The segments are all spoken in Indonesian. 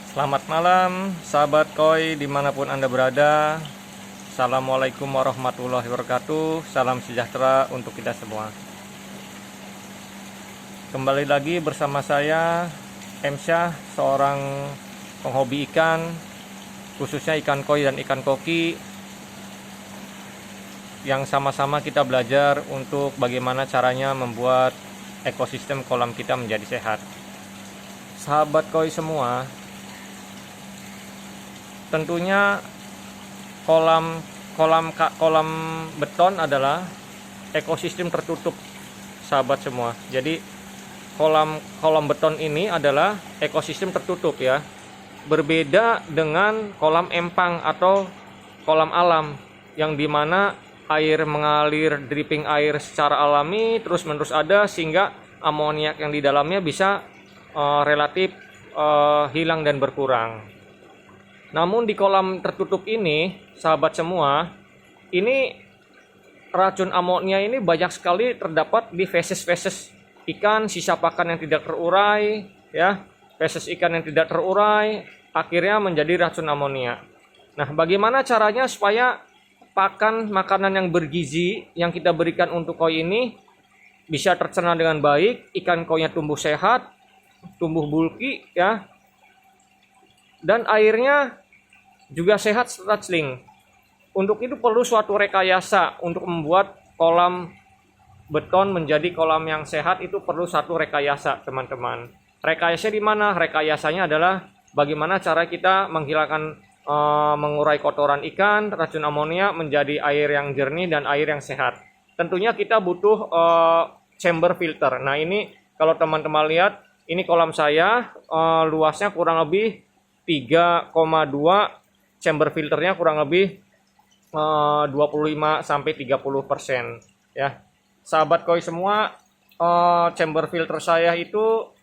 Selamat malam, sahabat koi dimanapun Anda berada. Assalamualaikum warahmatullahi wabarakatuh. Salam sejahtera untuk kita semua. Kembali lagi bersama saya, M. Syah, seorang penghobi ikan, khususnya ikan koi dan ikan koki, yang sama-sama kita belajar untuk bagaimana caranya membuat ekosistem kolam kita menjadi sehat. Sahabat koi semua, tentunya kolam beton adalah ekosistem tertutup, sahabat semua. Jadi kolam beton ini adalah ekosistem tertutup ya. Berbeda dengan kolam empang atau kolam alam yang dimana air mengalir, dripping air secara alami terus-menerus ada, sehingga amoniak yang di dalamnya bisa relatif hilang dan berkurang. Namun di kolam tertutup ini, sahabat semua, ini racun amonia ini banyak sekali terdapat di feses-feses ikan, sisa pakan yang tidak terurai, ya, feses ikan yang tidak terurai, akhirnya menjadi racun amonia. Nah, bagaimana caranya supaya pakan makanan yang bergizi yang kita berikan untuk koi ini bisa tercerna dengan baik, ikan koinya tumbuh sehat, tumbuh bulky, ya, dan airnya juga sehat serta celing. Untuk itu perlu suatu rekayasa untuk membuat kolam beton menjadi kolam yang sehat. Itu perlu satu rekayasa, teman-teman. Rekayasa di mana? Rekayasanya adalah bagaimana cara kita menghilangkan mengurai kotoran ikan, racun amonia menjadi air yang jernih dan air yang sehat. Tentunya kita butuh chamber filter. Nah, ini kalau teman-teman lihat, ini kolam saya, luasnya kurang lebih 3,2, chamber filternya kurang lebih 25-30% ya. Sahabat koi semua, chamber filter saya itu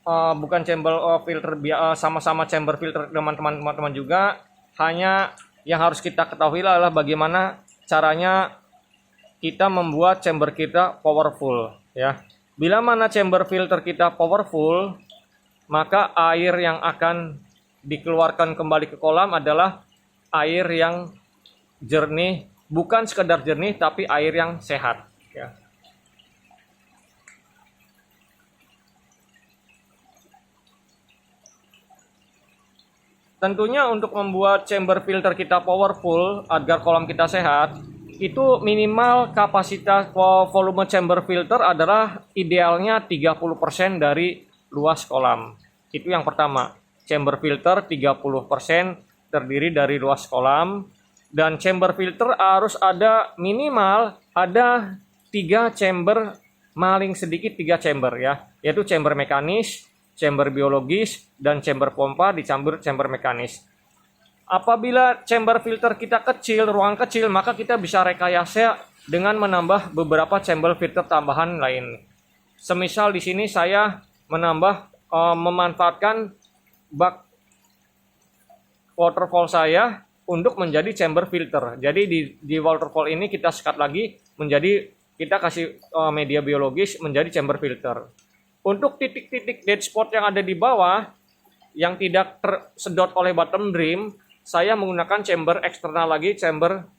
bukan chamber filter sama-sama chamber filter teman-teman juga. Hanya yang harus kita ketahui adalah bagaimana caranya kita membuat chamber kita powerful ya. Bila mana chamber filter kita powerful, maka air yang akan dikeluarkan kembali ke kolam adalah air yang jernih, bukan sekedar jernih tapi air yang sehat ya. Tentunya untuk membuat chamber filter kita powerful agar kolam kita sehat, itu minimal kapasitas volume chamber filter adalah idealnya 30% dari luas kolam. Itu yang pertama. Chamber filter 30% terdiri dari luas kolam, dan chamber filter harus ada minimal ada 3 chamber, maling sedikit 3 chamber ya, yaitu chamber mekanis, chamber biologis, dan chamber pompa dicampur chamber mekanis. Apabila chamber filter kita kecil, ruang kecil, maka kita bisa rekayasa dengan menambah beberapa chamber filter tambahan lain. Semisal di sini saya memanfaatkan bak waterfall saya untuk menjadi chamber filter. Jadi di waterfall ini kita sekat lagi menjadi, kita kasih media biologis menjadi chamber filter. Untuk titik-titik dead spot yang ada di bawah yang tidak tersedot oleh bottom dream, saya menggunakan chamber eksternal lagi, chamber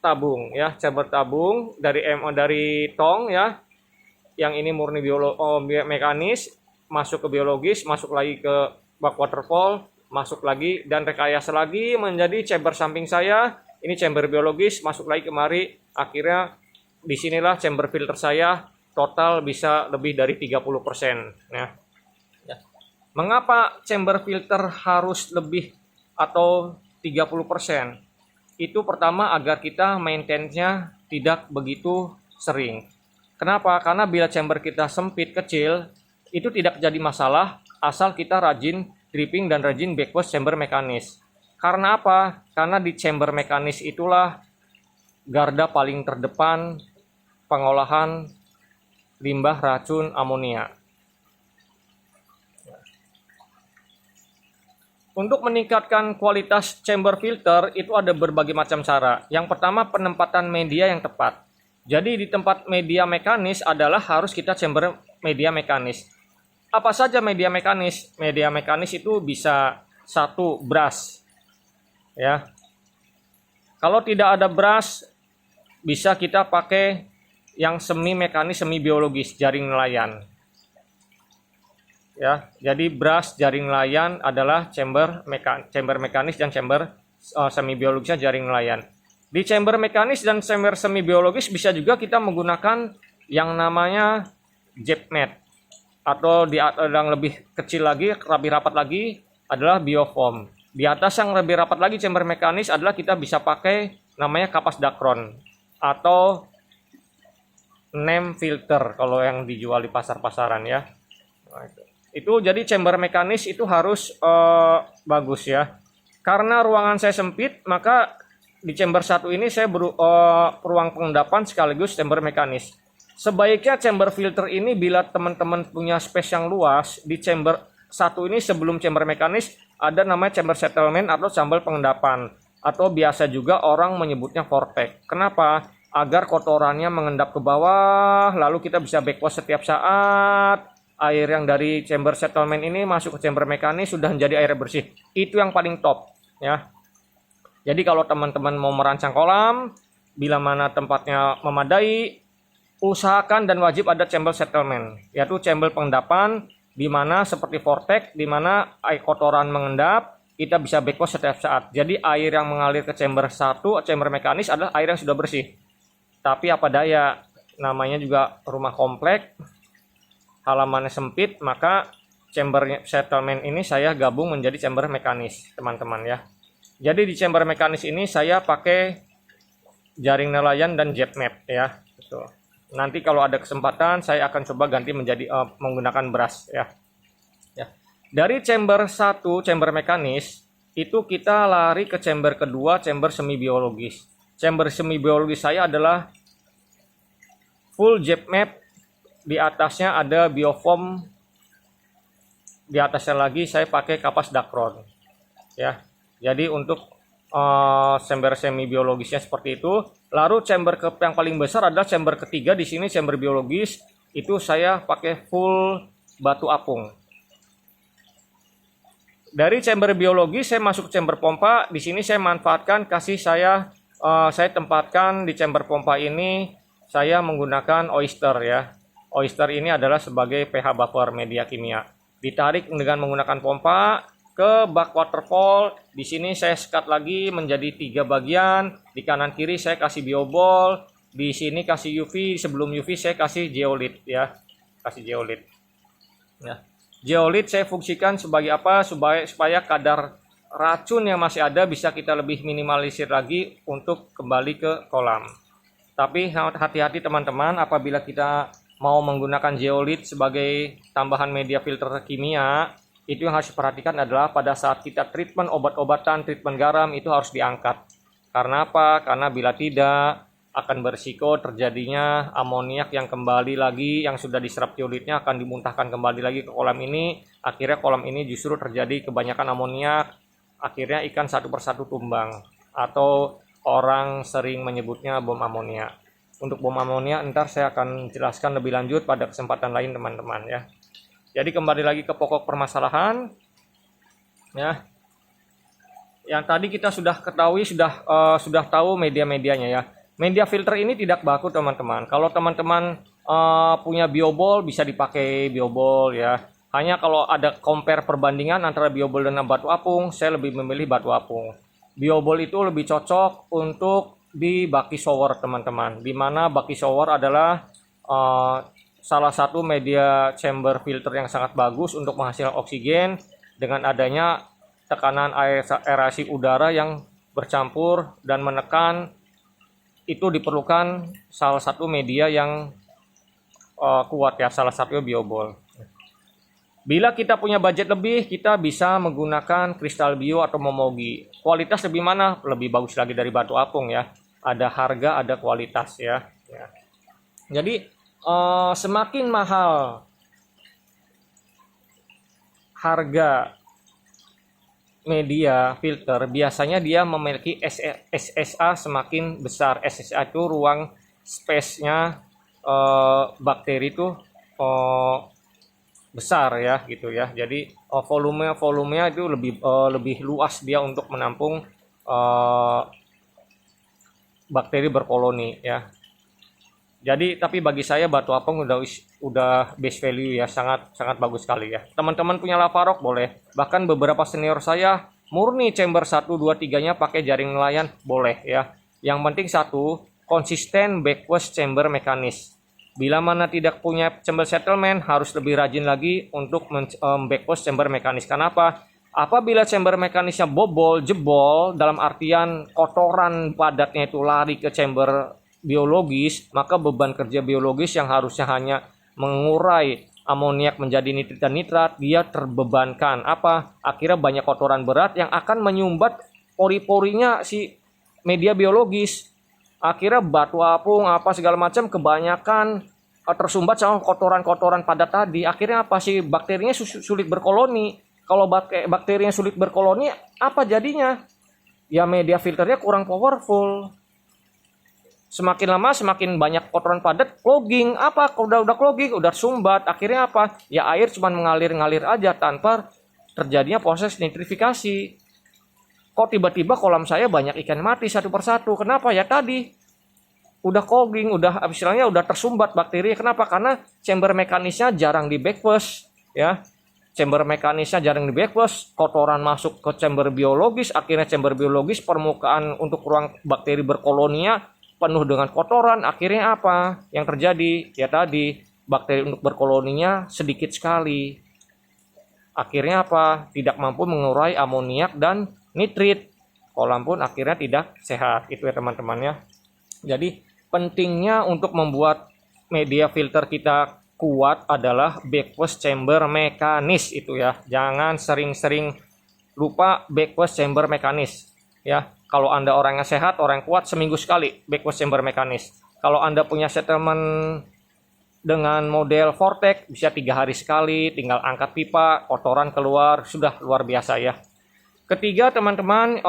tabung ya, chamber tabung dari tong ya. Yang ini murni mekanis, masuk ke biologis, masuk lagi ke bak waterfall, masuk lagi dan rekayasa lagi menjadi chamber samping saya. Ini chamber biologis, masuk lagi kemari. Akhirnya disinilah chamber filter saya total bisa lebih dari 30% ya. Mengapa chamber filter harus lebih atau 30%? Itu pertama agar kita maintain-nya tidak begitu sering. Kenapa? Karena bila chamber kita sempit kecil, itu tidak jadi masalah asal kita rajin dripping dan rajin backwash chamber mekanis. Karena apa? Karena di chamber mekanis itulah garda paling terdepan pengolahan limbah racun amonia. Untuk meningkatkan kualitas chamber filter itu ada berbagai macam cara. Yang pertama, penempatan media yang tepat. Jadi di tempat media mekanis adalah harus kita chamber media mekanis. Apa saja media mekanis? Media mekanis itu bisa satu brush, ya. Kalau tidak ada brush, bisa kita pakai yang semi mekanis, semi biologis, jaring nelayan. Ya, jadi brush jaring nelayan adalah chamber mekanis dan chamber semi biologisnya jaring nelayan. Di chamber mekanis dan chamber semi biologis bisa juga kita menggunakan yang namanya jet mat, atau di yang lebih kecil lagi, lebih rapat lagi adalah biofoam. Di atas yang lebih rapat lagi chamber mekanis adalah kita bisa pakai namanya kapas dakron atau NEM filter kalau yang dijual di pasar-pasaran ya. Nah, itu jadi chamber mekanis itu harus bagus ya. Karena ruangan saya sempit, maka di chamber satu ini saya ruang pengendapan sekaligus chamber mekanis. Sebaiknya chamber filter ini bila teman-teman punya space yang luas, di chamber satu ini sebelum chamber mekanis ada namanya chamber settlement atau chamber pengendapan, atau biasa juga orang menyebutnya vortex. Kenapa? Agar kotorannya mengendap ke bawah, lalu kita bisa backwash setiap saat. Air yang dari chamber settlement ini masuk ke chamber mekanis sudah menjadi air bersih. Itu yang paling top ya. Jadi kalau teman-teman mau merancang kolam, bila mana tempatnya memadai, usahakan dan wajib ada chamber settlement, yaitu chamber pengendapan di mana seperti vortex, di mana air kotoran mengendap, kita bisa backwash setiap saat. Jadi air yang mengalir ke chamber satu, chamber mekanis adalah air yang sudah bersih. Tapi apa daya, namanya juga rumah komplek, halamannya sempit, maka chamber settlement ini saya gabung menjadi chamber mekanis, teman-teman ya. Jadi di chamber mekanis ini saya pakai jaring nelayan dan jet map ya. Gitu. Nanti kalau ada kesempatan saya akan coba ganti menjadi menggunakan brush ya. Ya. Dari chamber 1, chamber mekanis, itu kita lari ke chamber kedua, chamber semi biologis. Chamber semi biologis saya adalah full jet map, di atasnya ada biofoam, di atasnya lagi saya pakai kapas dakron ya. Jadi untuk chamber semi biologisnya seperti itu. Lalu chamber yang paling besar adalah chamber ketiga. Di sini chamber biologis itu saya pakai full batu apung. Dari chamber biologis saya masuk ke chamber pompa. Di sini saya manfaatkan saya tempatkan di chamber pompa ini saya menggunakan oyster ya. Oyster ini adalah sebagai pH buffer media kimia. Ditarik dengan menggunakan pompa ke bak waterfall. Di sini saya sekat lagi menjadi 3 bagian. Di kanan kiri saya kasih biobol. Di sini kasih UV. Sebelum UV saya kasih zeolit ya. Kasih zeolit. Ya. Zeolit saya fungsikan sebagai apa? Supaya kadar racun yang masih ada bisa kita lebih minimalisir lagi untuk kembali ke kolam. Tapi hati-hati teman-teman, apabila kita mau menggunakan zeolit sebagai tambahan media filter kimia, itu yang harus diperhatikan adalah pada saat kita treatment obat-obatan, treatment garam itu harus diangkat. Karena apa? Karena bila tidak akan berisiko terjadinya amoniak yang kembali lagi, yang sudah diserap zeolitnya akan dimuntahkan kembali lagi ke kolam ini. Akhirnya kolam ini justru terjadi kebanyakan amoniak, akhirnya ikan satu persatu tumbang. Atau orang sering menyebutnya bom amonia. Untuk bom amonia ntar saya akan jelaskan lebih lanjut pada kesempatan lain teman-teman ya. Jadi kembali lagi ke pokok permasalahan ya. Yang tadi kita sudah ketahui, sudah tahu media-medianya ya. Media filter ini tidak baku teman-teman. Kalau teman-teman punya biobol bisa dipakai biobol ya. Hanya kalau ada compare perbandingan antara biobol dan batu apung, saya lebih memilih batu apung. Biobol itu lebih cocok untuk di baki shower teman-teman. Dimana baki shower adalah salah satu media chamber filter yang sangat bagus untuk menghasilkan oksigen dengan adanya tekanan aerasi udara yang bercampur dan menekan. Itu diperlukan salah satu media yang kuat ya, salah satunya biobol. Bila kita punya budget lebih, kita bisa menggunakan kristal bio atau momogi. Kualitas lebih mana? Lebih bagus lagi dari batu apung ya. Ada harga, ada kualitas ya. Jadi semakin mahal harga media filter, biasanya dia memiliki SSA semakin besar. SSA itu ruang space-nya bakteri itu besar ya gitu ya. Jadi volumenya itu lebih luas dia untuk menampung bakteri berkoloni ya. Jadi tapi bagi saya batu apung udah base value ya, sangat bagus sekali ya. Teman-teman punya Lavarrock boleh. Bahkan beberapa senior saya murni chamber 1 2 3-nya pakai jaring nelayan boleh ya. Yang penting satu, konsisten backwash chamber mekanis. Bila mana tidak punya chamber settlement, harus lebih rajin lagi untuk backwash chamber mekanis. Kenapa? Apabila chamber mekanisnya bobol, jebol, dalam artian kotoran padatnya itu lari ke chamber biologis, maka beban kerja biologis yang harusnya hanya mengurai amoniak menjadi nitrit dan nitrat, dia terbebankan. Apa? Akhirnya banyak kotoran berat yang akan menyumbat pori-porinya si media biologis. Akhirnya batu apung apa segala macam kebanyakan tersumbat sama kotoran-kotoran padat tadi. Akhirnya apa sih? Bakterinya sulit berkoloni. Kalau bakterinya sulit berkoloni, apa jadinya? Ya media filternya kurang powerful. Semakin lama semakin banyak kotoran padat, clogging. Apa? Udah clogging, udah sumbat. Akhirnya apa? Ya air cuma mengalir aja tanpa terjadinya proses nitrifikasi. Kok tiba-tiba kolam saya banyak ikan mati satu persatu? Kenapa? Ya tadi udah clogging, istilahnya udah tersumbat bakteri. Kenapa? Karena chamber mekanisnya jarang di backwash ya. Chamber mekanisnya jarang di backwash, kotoran masuk ke chamber biologis, akhirnya chamber biologis permukaan untuk ruang bakteri berkoloninya penuh dengan kotoran. Akhirnya apa yang terjadi? Ya tadi bakteri untuk berkoloninya sedikit sekali. Akhirnya apa? Tidak mampu mengurai amoniak dan nitrit. Kolam pun akhirnya tidak sehat. Itu ya teman-teman ya. Jadi pentingnya untuk membuat media filter kita kuat adalah backwash chamber mekanis itu ya. Jangan sering-sering lupa backwash chamber mekanis ya. Kalau Anda orang yang sehat, orang yang kuat, seminggu sekali backwash chamber mekanis. Kalau Anda punya settlement dengan model Vortex, bisa 3 hari sekali, tinggal angkat pipa, kotoran keluar, sudah luar biasa ya. Ketiga teman-teman,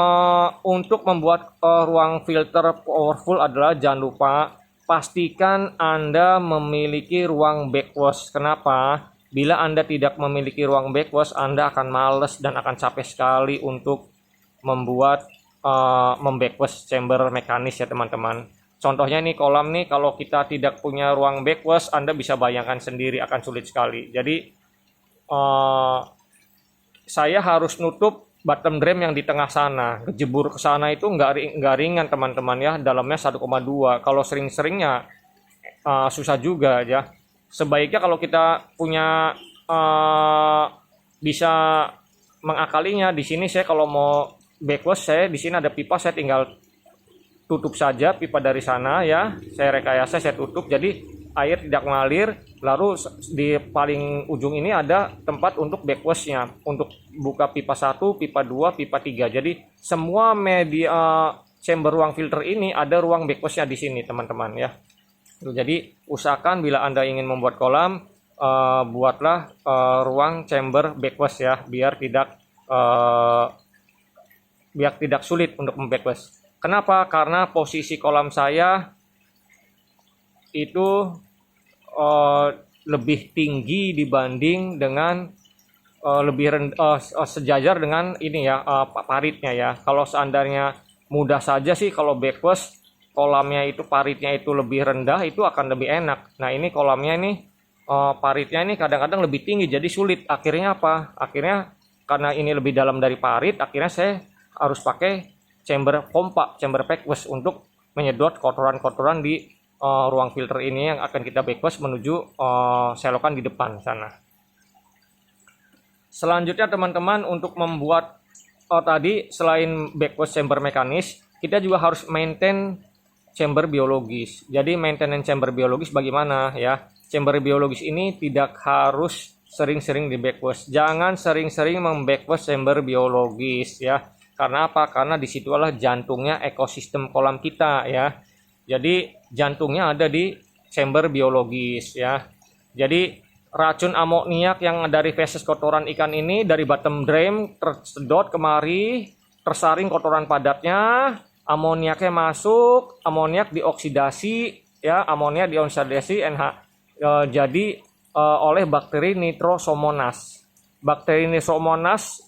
untuk membuat ruang filter powerful adalah jangan lupa pastikan Anda memiliki ruang backwash. Kenapa? Bila Anda tidak memiliki ruang backwash, Anda akan males dan akan capek sekali untuk membuat membackwash chamber mekanis ya teman-teman. Contohnya nih kolam nih, kalau kita tidak punya ruang backwash, Anda bisa bayangkan sendiri akan sulit sekali. Jadi saya harus nutup bottom drum yang di tengah sana. Jebur ke sana itu nggak ringan teman-teman ya, dalamnya 1,2. Kalau sering-seringnya susah juga ya. Sebaiknya kalau kita punya bisa mengakalinya, di sini saya kalau mau backwash, saya di sini ada pipa, saya tinggal tutup saja pipa dari sana ya. Saya rekayasa, saya tutup, jadi air tidak mengalir. Lalu di paling ujung ini ada tempat untuk backwashnya, untuk buka pipa 1, pipa 2, pipa 3. Jadi semua media chamber ruang filter ini ada ruang backwashnya di sini teman-teman ya. Jadi usahakan bila Anda ingin membuat kolam, buatlah ruang chamber backwash ya, biar tidak sulit untuk membackwash. Kenapa? Karena posisi kolam saya itu lebih tinggi dibanding dengan sejajar dengan ini ya, paritnya ya. Kalau seandainya mudah saja sih kalau backwash kolamnya itu paritnya itu lebih rendah, itu akan lebih enak. Nah ini kolamnya ini paritnya ini kadang-kadang lebih tinggi, jadi sulit. Akhirnya apa? Akhirnya karena ini lebih dalam dari parit, akhirnya saya harus pakai chamber pompa, chamber backwash untuk menyedot kotoran-kotoran di ruang filter ini yang akan kita backwash menuju selokan di depan sana. Selanjutnya teman-teman, untuk membuat tadi selain backwash chamber mekanis, kita juga harus maintain chamber biologis. Jadi maintenance chamber biologis bagaimana ya? Chamber biologis ini tidak harus sering-sering di backwash. Jangan sering-sering membackwash chamber biologis ya. Karena apa? Karena disitulah jantungnya ekosistem kolam kita ya. Jadi jantungnya ada di chamber biologis ya. Jadi racun amoniak yang dari feses kotoran ikan ini dari bottom drum tersedot kemari, tersaring kotoran padatnya, amoniaknya masuk, amoniak dioksidasi ya, amoniak dioksidasi NH. Jadi oleh bakteri Nitrosomonas. Bakteri Nitrosomonas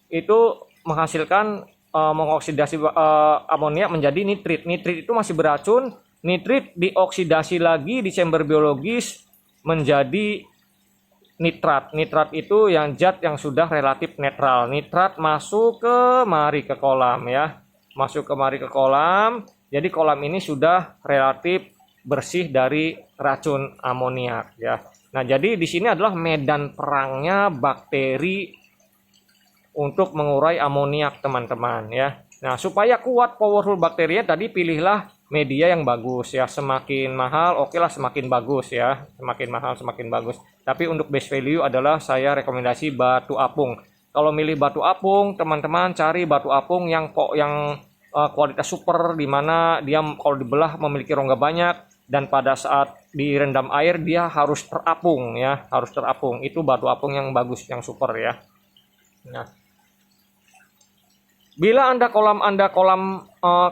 itu menghasilkan mengoksidasi amonia menjadi nitrit. Nitrit itu masih beracun. Nitrit dioksidasi lagi di chamber biologis menjadi nitrat. Nitrat itu yang zat yang sudah relatif netral. Nitrat masuk kemari ke kolam ya. Masuk kemari ke kolam. Jadi kolam ini sudah relatif bersih dari racun amoniak ya. Nah, jadi di sini adalah medan perangnya bakteri untuk mengurai amoniak, teman-teman ya. Nah, supaya kuat powerful bakterinya tadi pilihlah media yang bagus ya. Semakin mahal oke lah semakin bagus ya. Semakin mahal semakin bagus. Tapi untuk best value adalah saya rekomendasi batu apung. Kalau milih batu apung, teman-teman cari batu apung yang kualitas super, di mana dia kalau dibelah memiliki rongga banyak dan pada saat direndam air dia harus terapung ya, harus terapung. Itu batu apung yang bagus, yang super ya. Nah, bila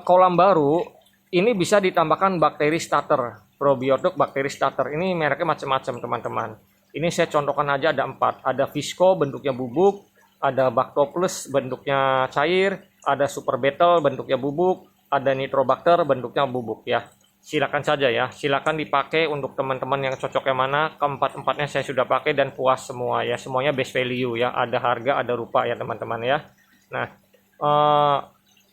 kolam baru, ini bisa ditambahkan bakteri starter, probiotik bakteri starter. Ini mereknya macam-macam, teman-teman. Ini saya contohkan aja ada 4. Ada Visco bentuknya bubuk, ada Bactoplus bentuknya cair, ada Super Battle bentuknya bubuk, ada Nitrobacter bentuknya bubuk ya. Silakan saja ya, silakan dipakai untuk teman-teman yang cocok yang mana. Keempat-empatnya saya sudah pakai dan puas semua ya. Semuanya best value ya, ada harga, ada rupa ya teman-teman ya. Nah,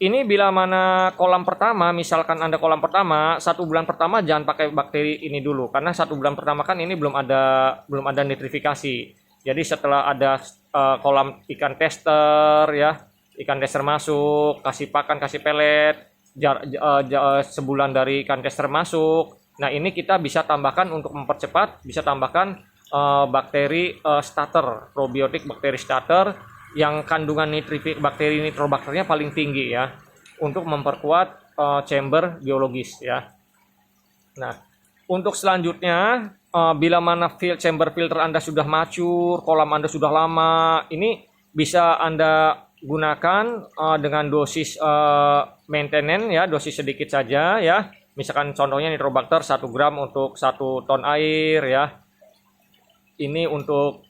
ini bila mana kolam pertama, misalkan Anda kolam pertama, 1 bulan pertama jangan pakai bakteri ini dulu, karena 1 bulan pertama kan ini belum ada nitrifikasi. Jadi setelah ada kolam ikan tester ya, ikan tester masuk, kasih pakan, kasih pelet, sebulan dari ikan tester masuk. Nah, ini kita bisa tambahkan untuk mempercepat, bisa tambahkan bakteri starter, probiotik bakteri starter yang kandungan bakteri nitrobakternya paling tinggi ya, untuk memperkuat chamber biologis ya. Nah, untuk selanjutnya bila mana chamber filter Anda sudah mature, kolam Anda sudah lama, ini bisa Anda gunakan dengan dosis maintenance ya, dosis sedikit saja ya. Misalkan contohnya nitrobakter 1 gram untuk 1 ton air ya. Ini untuk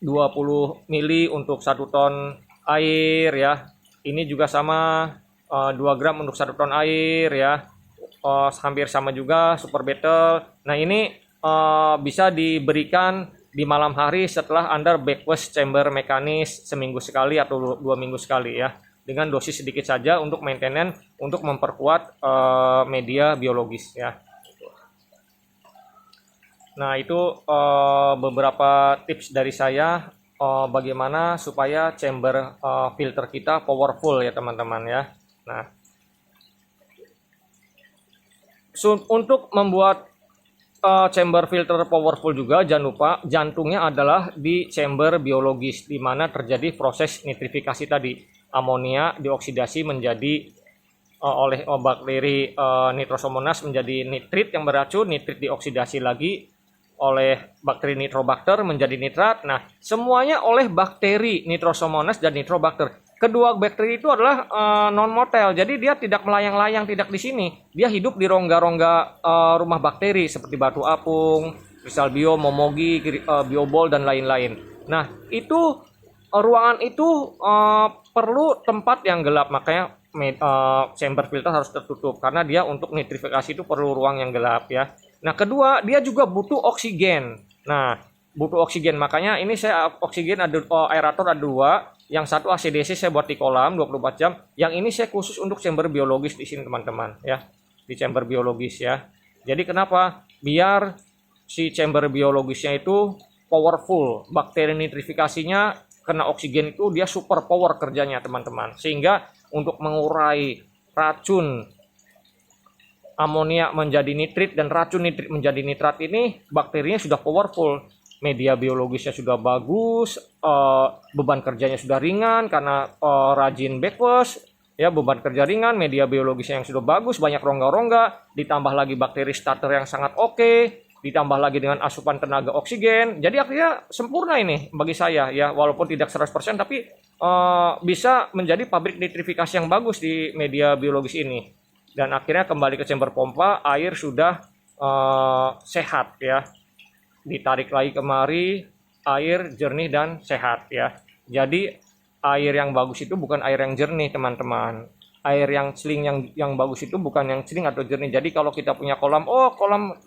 20 mili untuk 1 ton air ya. Ini juga sama 2 gram untuk 1 ton air ya. Hampir sama juga Super Battle. Nah, ini bisa diberikan di malam hari setelah Anda backwash chamber mekanis seminggu sekali atau 2 minggu sekali ya. Dengan dosis sedikit saja untuk maintenance, untuk memperkuat media biologis ya. Nah, itu beberapa tips dari saya bagaimana supaya chamber filter kita powerful ya teman-teman ya. Nah, untuk membuat chamber filter powerful juga jangan lupa jantungnya adalah di chamber biologis, di mana terjadi proses nitrifikasi tadi. Amonia dioksidasi menjadi oleh bakteri Nitrosomonas menjadi nitrit yang beracun, nitrit dioksidasi lagi oleh bakteri Nitrobacter menjadi nitrat. Nah, semuanya oleh bakteri Nitrosomonas dan Nitrobacter. Kedua bakteri itu adalah non-motel, jadi dia tidak melayang-layang, tidak di sini. Dia hidup di rongga-rongga rumah bakteri seperti batu apung, kristal bio, momogi, biobol dan lain-lain. Nah, itu ruangan itu perlu tempat yang gelap, makanya chamber filter harus tertutup karena dia untuk nitrifikasi itu perlu ruang yang gelap ya. Nah, kedua, dia juga butuh oksigen. Nah, butuh oksigen, makanya ini saya oksigen ada aerator ada 2, yang satu ACDC saya buat di kolam 24 jam, yang ini saya khusus untuk chamber biologis di sini teman-teman ya, di chamber biologis ya. Jadi kenapa? Biar si chamber biologisnya itu powerful, bakteri nitrifikasinya kena oksigen itu dia super power kerjanya teman-teman, sehingga untuk mengurai racun amonia menjadi nitrit dan racun nitrit menjadi nitrat ini, bakterinya sudah powerful, media biologisnya sudah bagus, beban kerjanya sudah ringan karena rajin backwash ya, beban kerja ringan, media biologisnya yang sudah bagus, banyak rongga-rongga, ditambah lagi bakteri starter yang sangat oke, ditambah lagi dengan asupan tenaga oksigen. Jadi akhirnya sempurna ini bagi saya ya, walaupun tidak 100% tapi bisa menjadi pabrik nitrifikasi yang bagus di media biologis ini. Dan akhirnya kembali ke chamber pompa, air sudah sehat ya. ditarik lagi kemari, air jernih dan sehat ya. Jadi air yang bagus itu bukan air yang jernih teman-teman. Air yang celing yang bagus itu bukan yang celing atau jernih. Jadi kalau kita punya kolam, oh kolam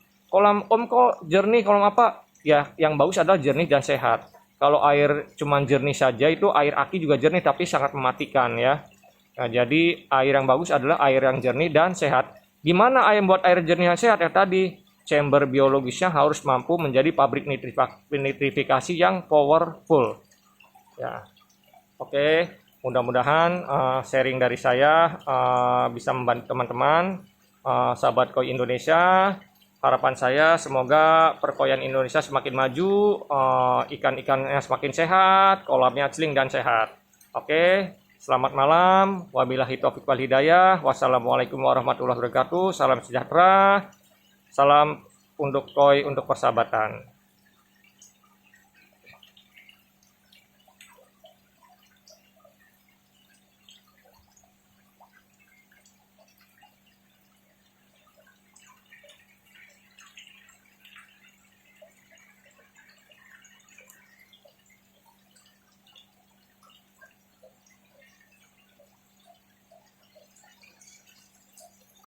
om kok jernih, kolam apa? Ya, yang bagus adalah jernih dan sehat. Kalau air cuman jernih saja itu air aki juga jernih tapi sangat mematikan ya. Nah, jadi air yang bagus adalah air yang jernih dan sehat. Gimana air buat air jernih dan sehat? Ya tadi chamber biologisnya harus mampu menjadi pabrik nitrifikasi yang powerful. Ya, oke. Mudah-mudahan sharing dari saya bisa membantu teman-teman, sahabat koi Indonesia. Harapan saya semoga perkoian Indonesia semakin maju, ikan-ikannya semakin sehat, kolamnya celing dan sehat. Oke, selamat malam. Wabillahi taufiq wal hidayah. Wassalamualaikum warahmatullahi wabarakatuh. Salam sejahtera. Salam untuk koi, untuk persahabatan.